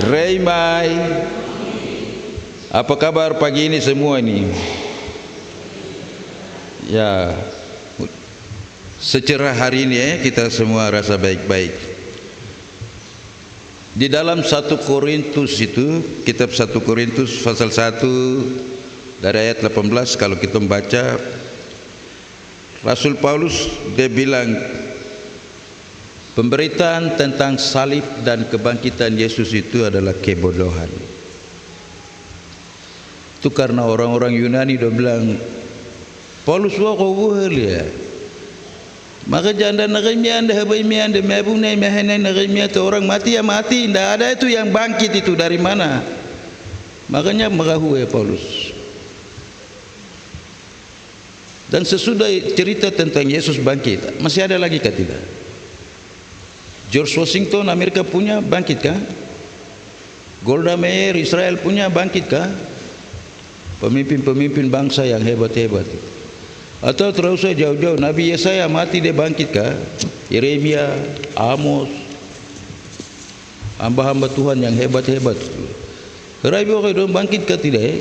Raymai, apa kabar pagi ini semua ini? Ya, secerah hari ini kita semua rasa baik-baik. Di dalam 1 Korintus itu, kitab 1 Korintus pasal 1 dari ayat 18, kalau kita membaca, Rasul Paulus dia bilang pemberitaan tentang salib dan kebangkitan Yesus itu adalah kebodohan. Itu karena orang-orang Yunani dia bilang, Paulus wa ya. Maka janda narimia anda habaimia anda mabunai mahanai narimia tu orang mati ya mati, tidak ada itu yang bangkit itu dari mana? Makanya merahu ya Paulus. Dan sesudah cerita tentang Yesus bangkit, masih ada lagi kah tidak? George Washington Amerika punya bangkit kah? Golda Meir Israel punya bangkit kah? Pemimpin-pemimpin bangsa yang hebat-hebat. Atau terus saja jauh-jauh Nabi Yesaya mati dia bangkit kah? Yeremia, Amos, hamba-hamba Tuhan yang hebat-hebat. Rabi orang bangkit kah tidak?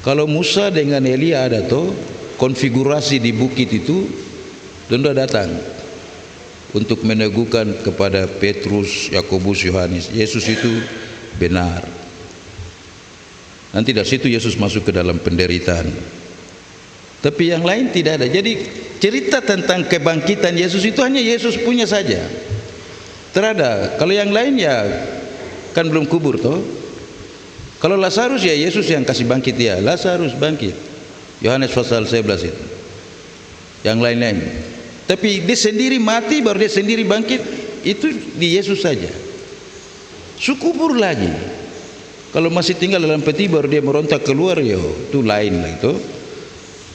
Kalau Musa dengan Elia ada tuh konfigurasi di bukit itu, tunda datang untuk meneguhkan kepada Petrus, Yakobus, Yohanes, Yesus itu benar. Nanti dari situ Yesus masuk ke dalam penderitaan. Tapi yang lain tidak ada. Jadi cerita tentang kebangkitan Yesus itu hanya Yesus punya saja. Terada. Kalau yang lain ya kan belum kubur toh. Kalau Lazarus ya Yesus yang kasih bangkit dia. Lazarus bangkit. Yohanes pasal 11 itu. Yang lain-lain. Tapi dia sendiri mati baru dia sendiri bangkit, itu di Yesus saja. Sukubur lagi. Kalau masih tinggal dalam peti baru dia merontak keluar, ya itu lain lah itu.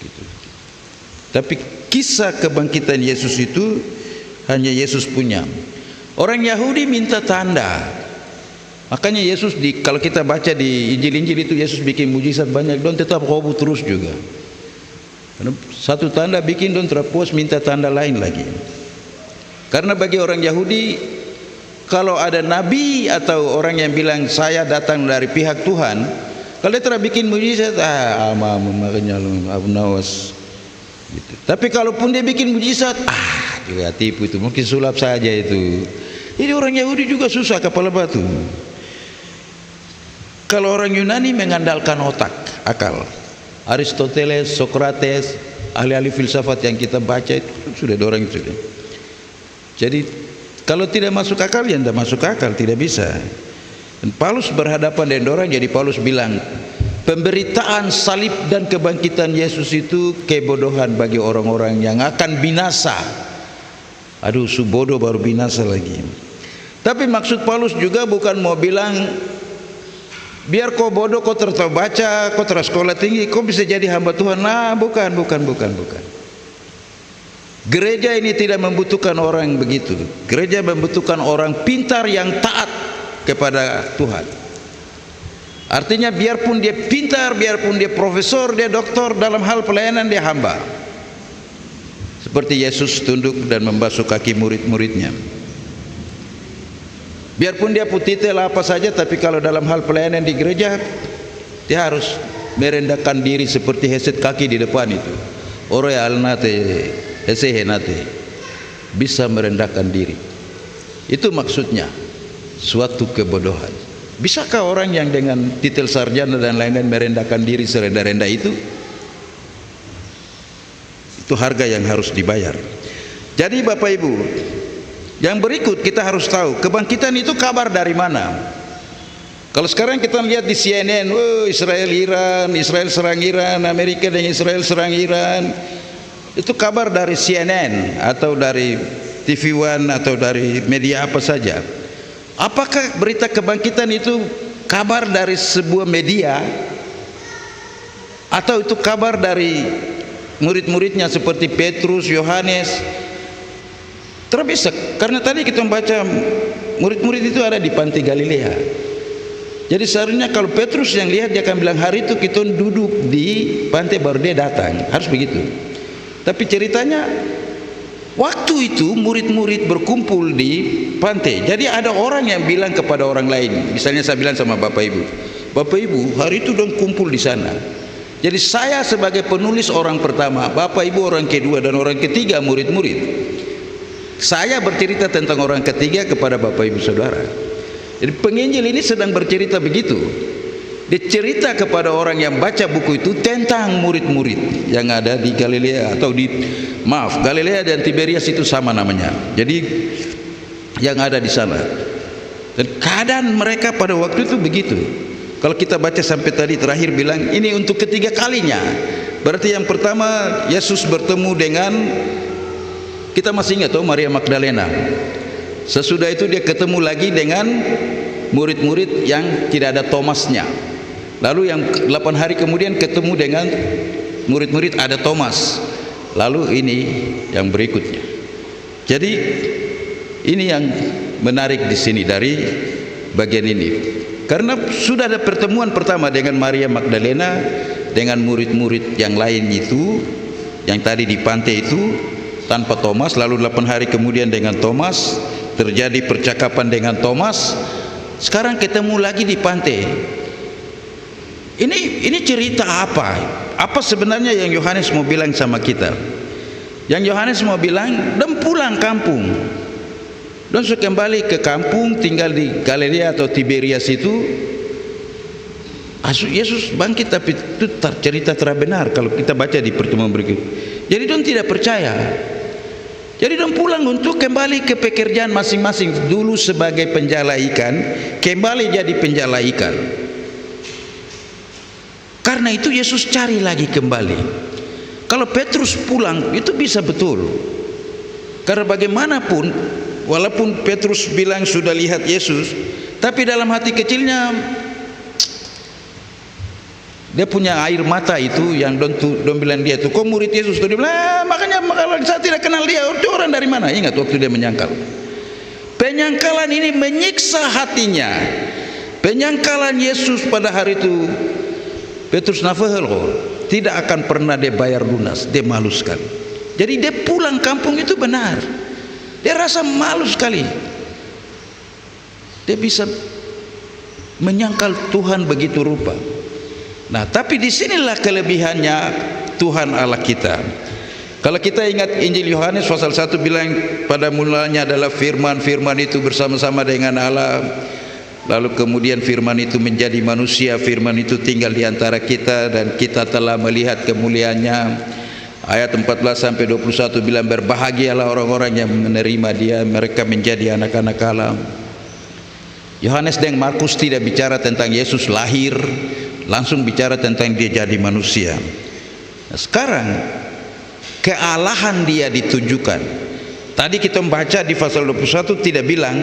Gitu. Tapi kisah kebangkitan Yesus itu hanya Yesus punya. Orang Yahudi minta tanda. Makanya Yesus kalau kita baca di Injil-Injil itu Yesus bikin mujizat banyak, dan tetap roboh terus juga. Satu tanda bikin don terpuas minta tanda lain lagi. Karena bagi orang Yahudi, kalau ada nabi atau orang yang bilang saya datang dari pihak Tuhan, kalau dia telah bikin mujizat, makanya Abu Nawas gitu. Tapi kalaupun dia bikin mujizat, juga tipu itu, mungkin sulap saja itu. Jadi orang Yahudi juga susah kepala batu. Kalau orang Yunani mengandalkan otak, akal. Aristoteles, Socrates, ahli-ahli filsafat yang kita baca itu sudah orang itu. Jadi kalau tidak masuk akal ya tidak masuk akal, tidak bisa. Dan Paulus berhadapan dengan orang, jadi Paulus bilang pemberitaan salib dan kebangkitan Yesus itu kebodohan bagi orang-orang yang akan binasa. Aduh, subodoh baru binasa lagi. Tapi maksud Paulus juga bukan mau bilang biar kau bodoh, kau tertahu baca, kau terus sekolah tinggi, kau bisa jadi hamba Tuhan. Nah, bukan. Gereja ini tidak membutuhkan orang begitu. Gereja membutuhkan orang pintar yang taat kepada Tuhan. Artinya biarpun dia pintar, biarpun dia profesor, dia doktor, dalam hal pelayanan dia hamba. Seperti Yesus tunduk dan membasuh kaki murid-muridnya. Biarpun dia putitel apa saja, tapi kalau dalam hal pelayanan di gereja, dia harus merendahkan diri seperti heset kaki di depan itu. Ore alnate, hesehenate, bisa merendahkan diri. Itu maksudnya suatu kebodohan. Bisakah orang yang dengan titel sarjana dan lain-lain merendahkan diri serendah-rendah itu? Itu harga yang harus dibayar. Jadi Bapak Ibu, yang berikut kita harus tahu kebangkitan itu kabar dari mana. Kalau sekarang kita lihat di CNN, Israel serang Iran, Amerika dan Israel serang Iran. Itu kabar dari CNN atau dari TV One atau dari media apa saja. Apakah berita kebangkitan itu kabar dari sebuah media atau itu kabar dari murid-muridnya seperti Petrus, Yohanes? Terbisa, karena tadi kita membaca murid-murid itu ada di pantai Galilea. Jadi seharusnya kalau Petrus yang lihat, dia akan bilang hari itu kita duduk di pantai baru dia datang, harus begitu. Tapi ceritanya Waktu itu murid-murid berkumpul di pantai. Jadi ada orang yang bilang kepada orang lain, misalnya saya bilang sama Bapak Ibu, Bapak Ibu hari itu dong kumpul di sana. Jadi saya sebagai penulis orang pertama, Bapak Ibu orang kedua, dan orang ketiga murid-murid. Saya bercerita tentang orang ketiga kepada Bapak Ibu Saudara. Jadi penginjil ini sedang bercerita begitu. Dia cerita kepada orang yang baca buku itu tentang murid-murid yang ada di Galilea, atau Galilea dan Tiberias itu sama namanya. Jadi yang ada di sana. Dan keadaan mereka pada waktu itu begitu. Kalau kita baca sampai tadi terakhir bilang ini untuk ketiga kalinya. Berarti yang pertama Yesus bertemu dengan, kita masih ingat Maria Magdalena. Sesudah itu dia ketemu lagi dengan murid-murid yang tidak ada Thomasnya. Lalu yang 8 hari kemudian ketemu dengan murid-murid ada Thomas. Lalu ini yang berikutnya. Jadi ini yang menarik di sini dari bagian ini. Karena sudah ada pertemuan pertama dengan Maria Magdalena dengan murid-murid yang lain itu, yang tadi di pantai itu tanpa Thomas. Lalu 8 hari kemudian dengan Thomas terjadi percakapan dengan Thomas. Sekarang ketemu lagi di pantai. Ini cerita apa? Apa sebenarnya yang Yohanes mau bilang sama kita? Yang Yohanes mau bilang, dan pulang kampung. Dan kembali ke kampung, tinggal di Galilea atau Tiberias itu. Yesus bangkit, tapi itu cerita terbenar kalau kita baca di pertemuan berikut. Jadi don tidak percaya. Jadi don pulang untuk kembali ke pekerjaan masing-masing. Dulu sebagai penjala ikan, kembali jadi penjala ikan. Karena itu Yesus cari lagi kembali. Kalau Petrus pulang itu bisa betul. Karena bagaimanapun, walaupun Petrus bilang sudah lihat Yesus, tapi dalam hati kecilnya dia punya air mata itu yang don bilang dia itu, kok murid Yesus? Dia bilang, makanya kalau saya tidak kenal dia, itu orang dari mana? Ingat waktu dia menyangkal. Penyangkalan ini menyiksa hatinya. Penyangkalan Yesus pada hari itu, Petrus nafahel tidak akan pernah dia bayar lunas. Dia malu sekali. Jadi dia pulang kampung itu benar. Dia rasa malu sekali. Dia bisa menyangkal Tuhan begitu rupa. Nah, tapi disinilah kelebihannya Tuhan Allah kita. Kalau kita ingat Injil Yohanes pasal 1 bilang pada mulanya adalah firman, firman itu bersama-sama dengan Allah. Lalu kemudian firman itu menjadi manusia, firman itu tinggal di antara kita dan kita telah melihat kemuliaannya. Ayat 14 sampai 21 bilang berbahagialah orang-orang yang menerima dia, mereka menjadi anak-anak Allah. Yohanes dan Markus tidak bicara tentang Yesus lahir, langsung bicara tentang dia jadi manusia. Nah, sekarang kealahan dia ditunjukkan. Tadi kita membaca di pasal 21 tidak bilang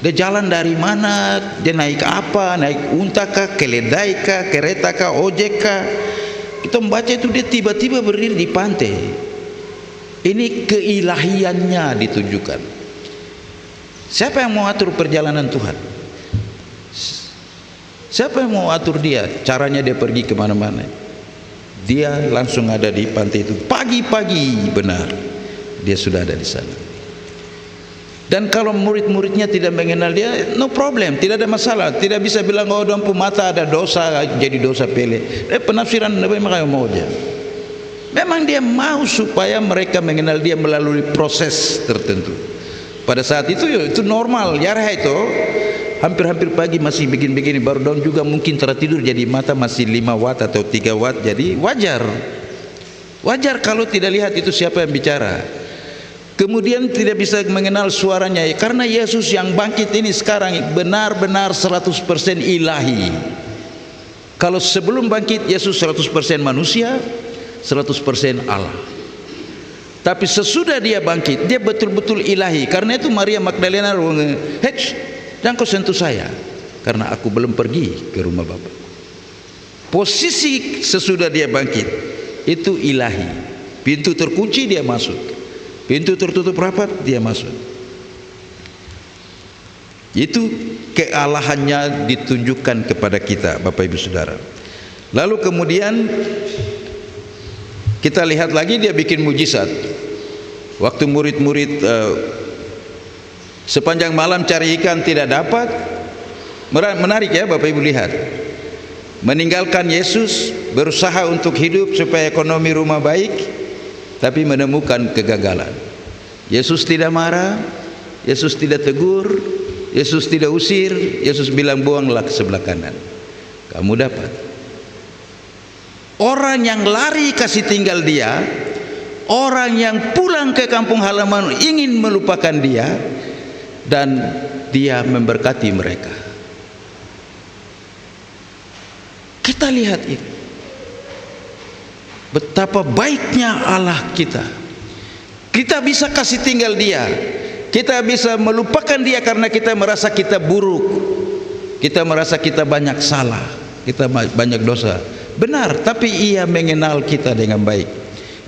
dia jalan dari mana, dia naik apa, naik unta kah, keledai kah, kereta kah, ojek kah. Kita membaca itu dia tiba-tiba berdiri di pantai. Ini keilahiannya ditunjukkan. Siapa yang mau atur perjalanan Tuhan? Siapa yang mau atur dia? Caranya dia pergi kemana-mana. Dia langsung ada di pantai itu. Pagi-pagi benar dia sudah ada di sana. Dan kalau murid-muridnya tidak mengenal dia, no problem, tidak ada masalah. Tidak bisa bilang, oh dampu mata ada dosa, jadi dosa pele. Penafsiran memang mau dia. Memang dia mau supaya mereka mengenal dia melalui proses tertentu. Pada saat itu itu normal. Yarah itu hampir-hampir pagi masih begini-begini, baru daun juga mungkin tertidur, jadi mata masih 5 watt atau 3 watt. Jadi wajar. Wajar kalau tidak lihat itu siapa yang bicara. Kemudian tidak bisa mengenal suaranya, karena Yesus yang bangkit ini sekarang benar-benar 100% ilahi. Kalau sebelum bangkit Yesus 100% manusia, 100% Allah. Tapi sesudah dia bangkit, dia betul-betul ilahi. Karena itu Maria Magdalena, jangan kau sentuh saya, karena aku belum pergi ke rumah Bapa. Posisi sesudah dia bangkit itu ilahi. Pintu terkunci dia masuk. Pintu tertutup rapat dia masuk. Itu kealahannya ditunjukkan kepada kita, Bapak Ibu Saudara. Lalu kemudian kita lihat lagi dia bikin mujizat. Waktu murid-murid sepanjang malam cari ikan tidak dapat, menarik ya Bapak Ibu lihat, meninggalkan Yesus, berusaha untuk hidup supaya ekonomi rumah baik, tapi menemukan kegagalan. Yesus tidak marah, Yesus tidak tegur, Yesus tidak usir, Yesus bilang buanglah ke sebelah kanan, kamu dapat. Orang yang lari kasih tinggal dia, orang yang pulang ke kampung halaman ingin melupakan dia, dan dia memberkati mereka. Kita lihat ini, betapa baiknya Allah kita. Kita bisa kasih tinggal dia, kita bisa melupakan dia karena kita merasa kita buruk, kita merasa kita banyak salah, kita banyak dosa. Benar, tapi ia mengenal kita dengan baik.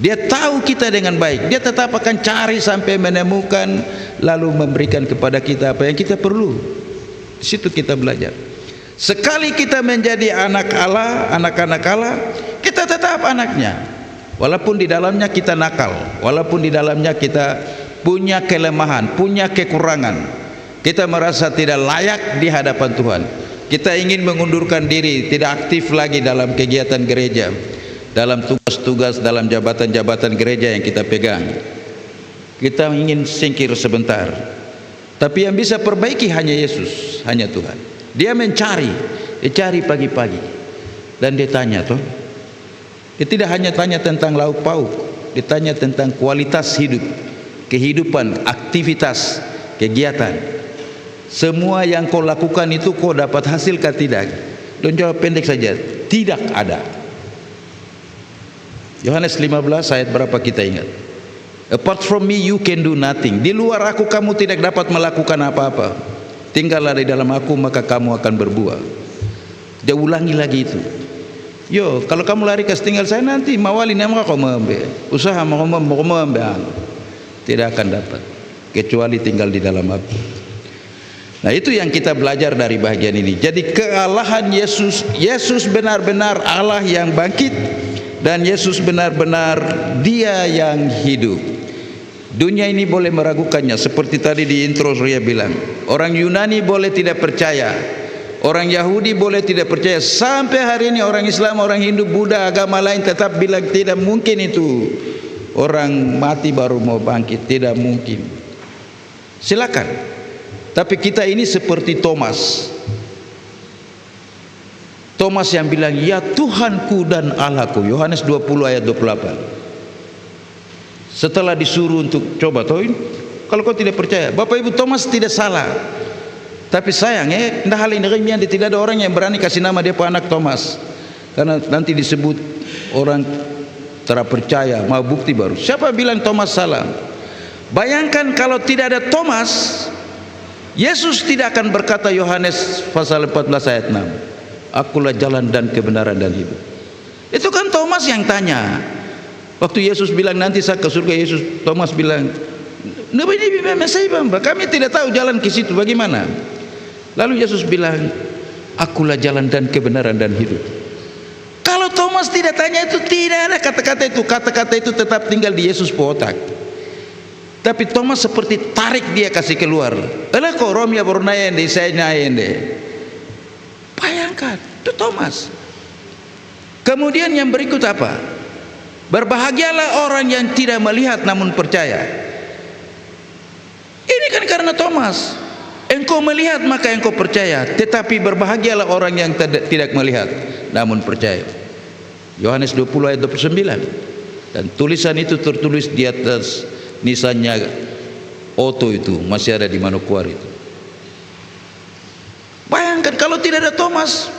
Dia tahu kita dengan baik, dia tetap akan cari sampai menemukan, lalu memberikan kepada kita apa yang kita perlu. Di situ kita belajar. Sekali kita menjadi anak Allah, anak-anak Allah, kita tetap anaknya. Walaupun di dalamnya kita nakal, walaupun di dalamnya kita punya kelemahan, punya kekurangan, kita merasa tidak layak di hadapan Tuhan, kita ingin mengundurkan diri, tidak aktif lagi dalam kegiatan gereja, dalam tugas-tugas, dalam jabatan-jabatan gereja yang kita pegang, kita ingin singkir sebentar. Tapi yang bisa perbaiki hanya Yesus, hanya Tuhan. Dia mencari, dia cari pagi-pagi, dan dia tanya toh. Dia tidak hanya tanya tentang lauk pauk, dia tanya tentang kualitas hidup, kehidupan, aktivitas, kegiatan. Semua yang kau lakukan itu kau dapat hasilkah tidak? Dan jawab pendek saja, tidak ada. Yohanes 15 ayat berapa kita ingat? Apart from me you can do nothing. Di luar aku kamu tidak dapat melakukan apa-apa. Tinggallah di dalam aku maka kamu akan berbuah. Dia ulangi lagi itu. Yo, kalau kamu lari kasih tinggal saya nanti mawali nama kau membe. Usaha mau membe. Tidak akan dapat kecuali tinggal di dalam aku. Nah, itu yang kita belajar dari bagian ini. Jadi kealahan Yesus, Yesus benar-benar Allah yang bangkit, dan Yesus benar-benar dia yang hidup. Dunia ini boleh meragukannya, seperti tadi di intro saya bilang, orang Yunani boleh tidak percaya, orang Yahudi boleh tidak percaya, sampai hari ini orang Islam, orang Hindu, Buddha, agama lain tetap bilang tidak mungkin itu orang mati baru mau bangkit, tidak mungkin. Silakan, tapi kita ini seperti Thomas. Thomas yang bilang, ya Tuhanku dan Allahku, Yohanes 20 ayat 28. Setelah disuruh untuk coba toin, kalau kau tidak percaya, Bapak Ibu, Thomas tidak salah. Tapi sayang ndak hal ini tidak ada orang yang berani kasih nama dia anak Thomas, karena nanti disebut orang terpercaya, mau bukti baru. Siapa bilang Thomas salah? Bayangkan kalau tidak ada Thomas, Yesus tidak akan berkata Yohanes pasal 14 ayat 6. Akulah jalan dan kebenaran dan hidup. Itu kan Thomas yang tanya. Waktu Yesus bilang nanti saya ke surga, Thomas bilang, kami tidak tahu jalan ke situ bagaimana. Lalu Yesus bilang, akulah jalan dan kebenaran dan hidup. Kalau Thomas tidak tanya itu, tidak ada kata-kata itu. Kata-kata itu tetap tinggal di Yesus otak. Tapi Thomas seperti tarik dia kasih keluar. Alah kau Romya Bornayen deh, saya nyayen deh. Bayangkan, itu Thomas. Kemudian yang berikut apa? Berbahagialah orang yang tidak melihat namun percaya. Ini kan karena Thomas. Engkau melihat maka engkau percaya. Tetapi berbahagialah orang yang tidak melihat namun percaya. Yohanes 20 ayat 29. Dan tulisan itu tertulis di atas nisannya Oto itu, masih ada di Manokwari itu. Bayangkan kalau tidak ada Thomas.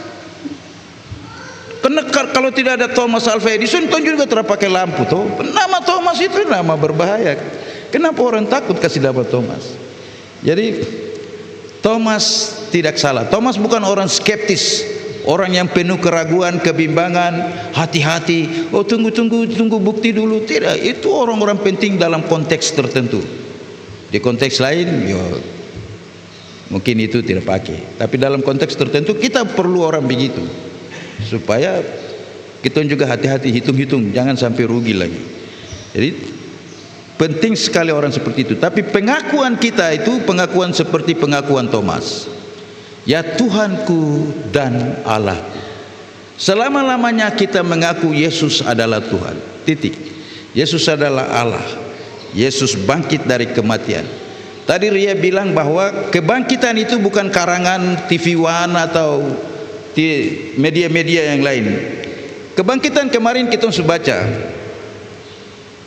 Karena kalau tidak ada Thomas Alva Edison, itu juga terpakai lampu toh. Nama Thomas itu nama berbahaya. Kenapa orang takut kasih nama Thomas? Jadi Thomas tidak salah. Thomas bukan orang skeptis, orang yang penuh keraguan, kebimbangan, hati-hati. Oh tunggu bukti dulu. Tidak, itu orang-orang penting dalam konteks tertentu. Di konteks lain, ya mungkin itu tidak pakai. Tapi dalam konteks tertentu kita perlu orang begitu. Supaya kita juga hati-hati, hitung-hitung, jangan sampai rugi lagi. Jadi Penting sekali orang seperti itu. Tapi pengakuan kita itu pengakuan seperti pengakuan Thomas. Ya Tuhanku dan Allahku. Selama-lamanya kita mengaku Yesus adalah Tuhan. Titik. Yesus adalah Allah. Yesus bangkit dari kematian. Tadi Ria bilang bahwa kebangkitan itu bukan karangan TV One atau media-media yang lain. Kebangkitan kemarin kita sudah baca.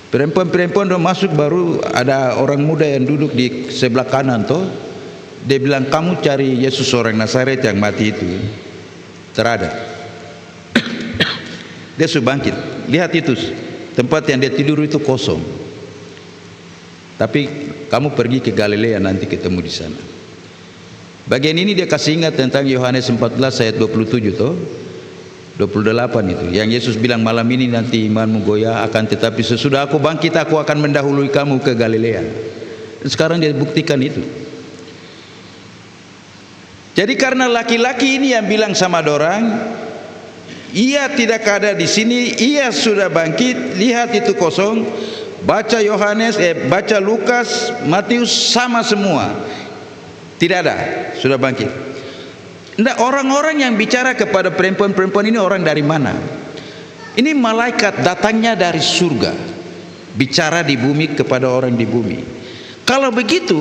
Perempuan-perempuan udah masuk, baru ada orang muda yang duduk di sebelah kanan toh. Dia bilang, kamu cari Yesus orang Nazaret yang mati itu. Terada. Dia sudah bangkit. Lihat itu, tempat yang dia tidur itu kosong. Tapi kamu pergi ke Galilea, nanti ketemu di sana. Bagian ini dia kasih ingat tentang Yohanes 14 ayat 27 toh. 28 itu yang Yesus bilang, malam ini nanti imanmu goyah, akan tetapi sesudah aku bangkit aku akan mendahului kamu ke Galilea. Sekarang dia buktikan itu. Jadi karena laki-laki ini yang bilang sama dorang, ia tidak ada di sini, ia sudah bangkit, lihat itu kosong. Baca Yohanes, baca Lukas, Matius, sama semua, tidak ada, sudah bangkit. Nah, orang-orang yang bicara kepada perempuan-perempuan ini orang dari mana? Ini malaikat datangnya dari surga, bicara di bumi kepada orang di bumi. Kalau begitu,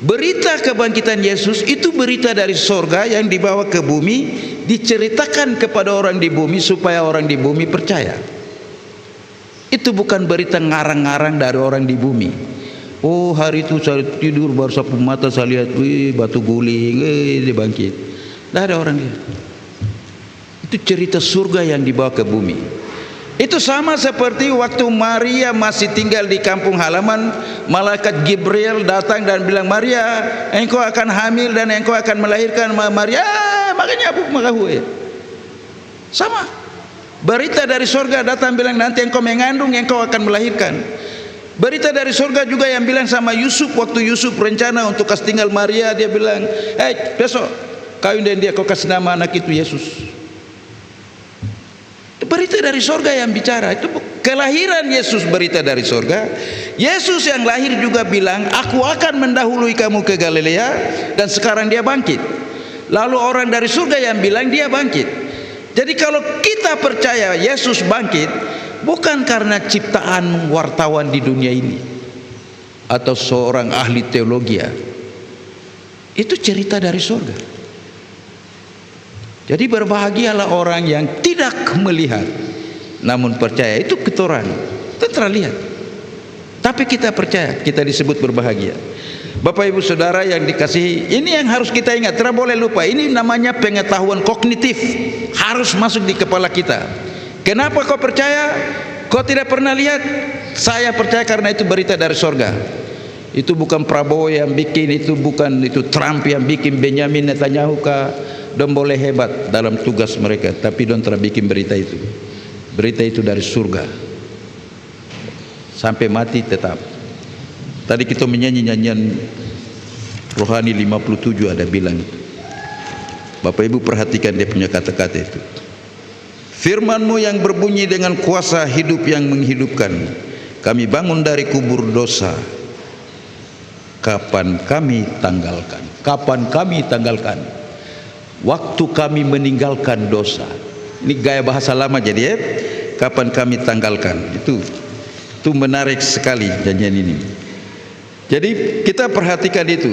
berita kebangkitan Yesus itu berita dari surga yang dibawa ke bumi, diceritakan kepada orang di bumi supaya orang di bumi percaya. Itu bukan berita ngarang-ngarang dari orang di bumi. Oh, hari itu saya tidur baru sapu mata saya lihat, wih, batu guling, dia bangkit. Tidak ada orang dia. Itu cerita surga yang dibawa ke bumi. Itu sama seperti waktu Maria masih tinggal di kampung halaman, malaikat Gabriel datang dan bilang, Maria, engkau akan hamil dan engkau akan melahirkan. Maria, makanya apa makahu? Sama. Berita dari surga datang bilang, nanti engkau mengandung, engkau akan melahirkan. Berita dari surga juga yang bilang sama Yusuf, waktu Yusuf rencana untuk kasih tinggal Maria, dia bilang, besok kawin dan dia, kau kasih nama anak itu Yesus. Berita dari surga yang bicara. Itu kelahiran Yesus berita dari surga. Yesus yang lahir juga bilang, aku akan mendahului kamu ke Galilea, dan sekarang dia bangkit. Lalu orang dari surga yang bilang dia bangkit. Jadi kalau kita percaya Yesus bangkit, bukan karena ciptaan wartawan di dunia ini atau seorang ahli teologi. Itu cerita dari surga. Jadi berbahagialah orang yang tidak melihat namun percaya. Itu ketoran, kita terlihat, tapi kita percaya, kita disebut berbahagia. Bapak ibu saudara yang dikasihi, ini yang harus kita ingat, tidak boleh lupa. Ini namanya pengetahuan kognitif, harus masuk di kepala kita. Kenapa kau percaya? Kau tidak pernah lihat? Saya percaya karena itu berita dari surga. Itu bukan Prabowo yang bikin, itu bukan itu Trump yang bikin, Benjamin Netanyahu kah. Don boleh hebat dalam tugas mereka, tapi don telah bikin berita itu. Berita itu dari surga. Sampai mati tetap. Tadi kita menyanyi nyanyian rohani 57 ada bilang. Bapak ibu perhatikan dia punya kata-kata itu. Firman-Mu yang berbunyi dengan kuasa hidup yang menghidupkan. Kami bangun dari kubur dosa. Kapan kami tanggalkan? Kapan kami tanggalkan? Waktu kami meninggalkan dosa. Ini gaya bahasa lama jadi kapan kami tanggalkan. Itu menarik sekali janjian ini. Jadi kita perhatikan itu.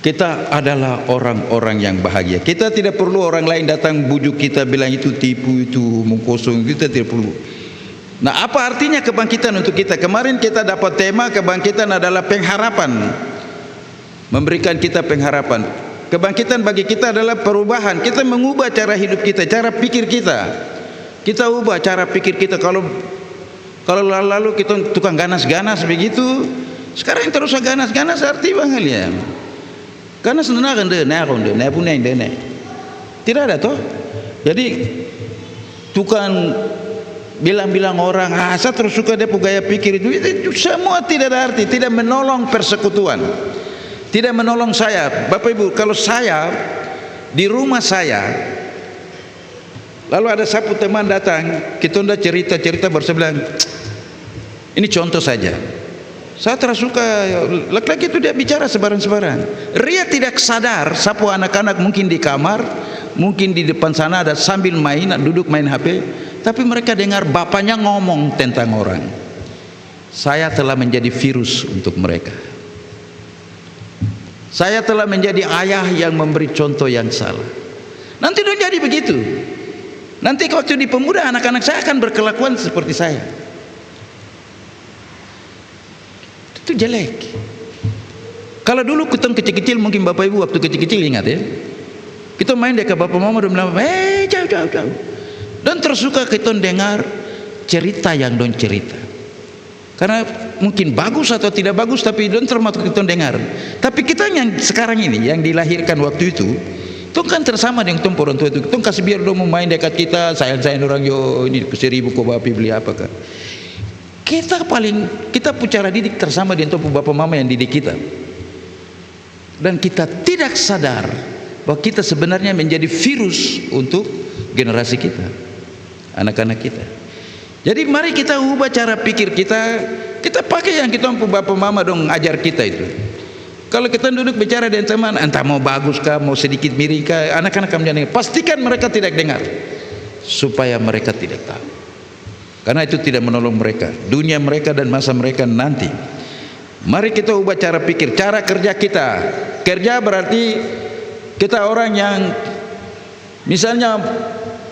Kita adalah orang-orang yang bahagia. Kita tidak perlu orang lain datang bujuk kita bilang itu tipu, itu omong kosong. Kita tidak perlu. Nah, apa artinya kebangkitan untuk kita? Kemarin kita dapat tema kebangkitan adalah pengharapan. Memberikan kita pengharapan. Kebangkitan bagi kita adalah perubahan. Kita mengubah cara hidup kita, cara pikir kita. Kita ubah cara pikir kita. Kalau lalu kita tukang ganas-ganas begitu, sekarang terus ganas-ganas arti banget ya. Ganas nenakan deh, ne puneng deh ne. Tidak ada toh. Jadi tukang bilang-bilang orang, saya terus suka dia gaya pikir itu semua tidak ada arti, tidak menolong persekutuan. Tidak menolong saya. Bapak ibu, kalau saya di rumah saya, lalu ada satu teman datang, kita udah cerita-cerita bersebelah, Ini contoh saja. Saya tersuka laki-laki itu dia bicara sebarang-sebarang. Dia tidak sadar sapu anak-anak mungkin di kamar, mungkin di depan sana ada sambil main, duduk main HP, tapi mereka dengar bapaknya ngomong tentang orang. Saya telah menjadi virus untuk mereka. Saya telah menjadi ayah yang memberi contoh yang salah. Nanti dia jadi begitu. Nanti waktu di pemuda anak-anak saya akan berkelakuan seperti saya. Itu jelek. Kalau dulu kita kecil-kecil, mungkin bapak ibu waktu kecil-kecil ingat ya, kita main dekat bapak mama dan bilang jauh. Dan tersuka kita dengar cerita yang don cerita, karena mungkin bagus atau tidak bagus, tapi don termasuk kita dengar. Tapi kita yang sekarang ini yang dilahirkan waktu itu kan tersama dengan orang tua itu. Kita kasih biar dong mau main dekat kita, sayang orang yo ini 1.000 kok bapak beli apa kan. Kita cara didik tersama dengan bapak mama yang didik kita, dan kita tidak sadar bahwa kita sebenarnya menjadi virus untuk generasi kita, anak-anak kita. Jadi mari kita ubah cara pikir kita. Kita pakai yang kita bapak mama dong ajar kita itu. Kalau kita duduk bicara dengan teman, entah mau bagus kah, mau sedikit miring kah, anak-anak kami dengar, pastikan mereka tidak dengar, supaya mereka tidak tahu. Karena itu tidak menolong mereka, dunia mereka dan masa mereka nanti. Mari kita ubah cara pikir, cara kerja kita. Kerja berarti kita orang yang, misalnya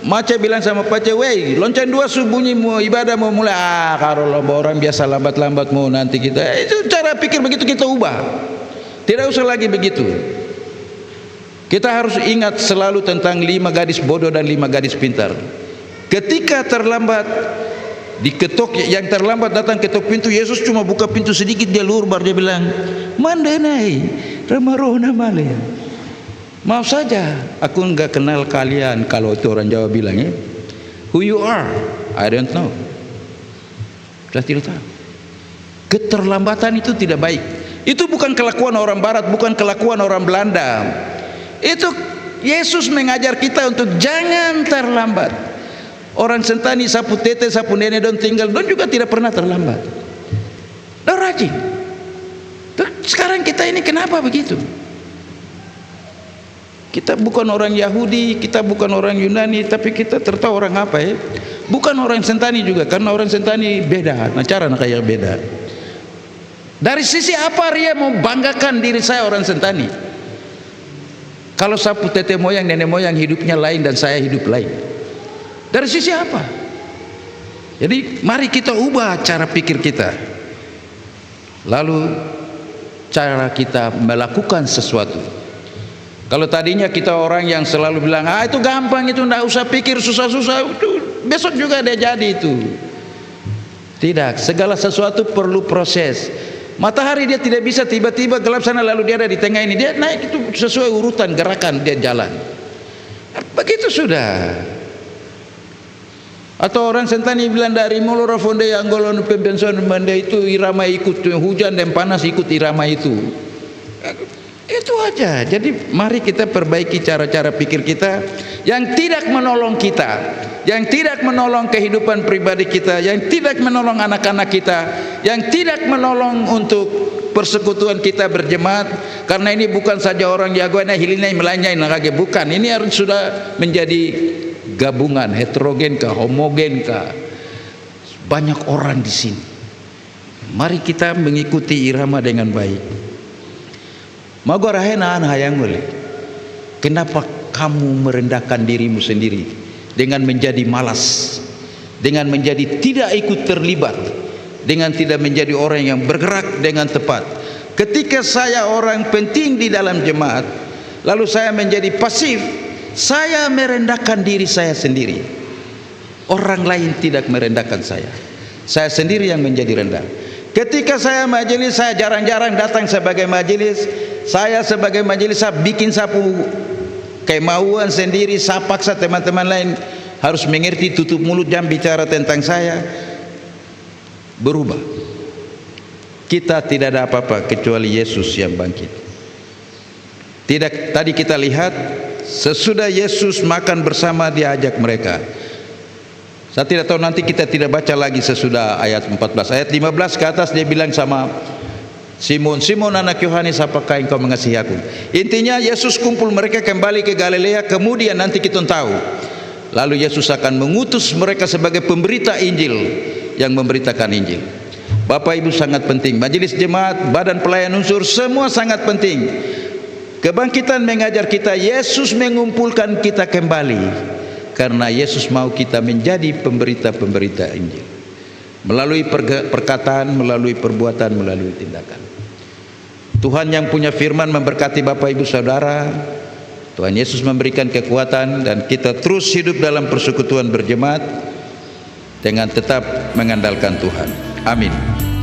Mace bilang sama Pace, "Wei, lonceng 2 subuhnya mau ibadah mau mulai." Kalau orang biasa lambat-lambat mau nanti kita. Itu cara pikir begitu kita ubah. Tidak usah lagi begitu. Kita harus ingat selalu tentang 5 gadis bodoh dan 5 gadis pintar. Ketika terlambat diketok, yang terlambat datang ketok pintu, Yesus cuma buka pintu sedikit, dia lurbar, dia bilang, "Mandanai ramarohna male." Maaf saja, aku enggak kenal kalian. Kalau itu orang Jawa bilang ya, "Who you are? I don't know." Sudah tidak tahu. Keterlambatan itu tidak baik. Itu bukan kelakuan orang Barat, bukan kelakuan orang Belanda. Itu Yesus mengajar kita untuk jangan terlambat. Orang Sentani sapu tete, sapu nenek don tinggal, don juga tidak pernah terlambat. Don rajin. Sekarang kita ini kenapa begitu? Kita bukan orang Yahudi, kita bukan orang Yunani, tapi kita tertahu orang apa ya? Bukan orang Sentani juga, karena orang Sentani beda, cara kayak beda. Dari sisi apa dia mau banggakan diri saya orang Sentani? Kalau sapu tete moyang, nenek moyang hidupnya lain dan saya hidup lain. Dari sisi apa? Jadi mari kita ubah cara pikir kita. Lalu cara kita melakukan sesuatu. Kalau tadinya kita orang yang selalu bilang, itu gampang, itu enggak usah pikir susah-susah, itu besok juga dia jadi itu. Tidak, segala sesuatu perlu proses. Matahari dia tidak bisa tiba-tiba gelap sana lalu dia ada di tengah ini. Dia naik itu sesuai urutan gerakan dia jalan. Begitu sudah. Atau orang Sentani bilang dari mulura fonde yang golon pembenson mende itu irama ikut, hujan dan panas ikut irama itu. Itu aja. Jadi mari kita perbaiki cara-cara pikir kita yang tidak menolong kita, yang tidak menolong kehidupan pribadi kita, yang tidak menolong anak-anak kita, yang tidak menolong untuk persekutuan kita berjemaat. Karena ini bukan saja orang jagoannya hilinai melanyai nagage, bukan. Ini harus sudah menjadi gabungan, heterogen kah, homogen kah, banyak orang di sini. Mari kita mengikuti irama dengan baik. Magorahena hayang boleh. Kenapa kamu merendahkan dirimu sendiri dengan menjadi malas, dengan menjadi tidak ikut terlibat, dengan tidak menjadi orang yang bergerak dengan tepat? Ketika saya orang penting di dalam jemaat, lalu saya menjadi pasif, saya merendahkan diri saya sendiri. Orang lain tidak merendahkan saya. Saya sendiri yang menjadi rendah. Ketika saya majelis, saya jarang-jarang datang sebagai majelis. Saya sebagai majelis, saya bikin sapu kemauan sendiri. Saya paksa teman-teman lain harus mengerti, tutup mulut, jangan bicara tentang saya. Berubah. Kita tidak ada apa-apa kecuali Yesus yang bangkit. Tidak, tadi kita lihat sesudah Yesus makan bersama, dia ajak mereka, Saya tidak tahu, nanti kita tidak baca lagi sesudah ayat 14. Ayat 15 ke atas dia bilang sama Simon, Simon anak Yohanes, apakah engkau mengasihi aku? Intinya Yesus kumpul mereka kembali ke Galilea, kemudian nanti kita tahu. Lalu Yesus akan mengutus mereka sebagai pemberita Injil yang memberitakan Injil. Bapak Ibu, sangat penting. Majelis jemaat, badan pelayan unsur, semua sangat penting. Kebangkitan mengajar kita, Yesus mengumpulkan kita kembali. Karena Yesus mau kita menjadi pemberita-pemberita Injil. Melalui perkataan, melalui perbuatan, melalui tindakan. Tuhan yang punya firman memberkati Bapak Ibu Saudara. Tuhan Yesus memberikan kekuatan dan kita terus hidup dalam persekutuan berjemaat dengan tetap mengandalkan Tuhan. Amin.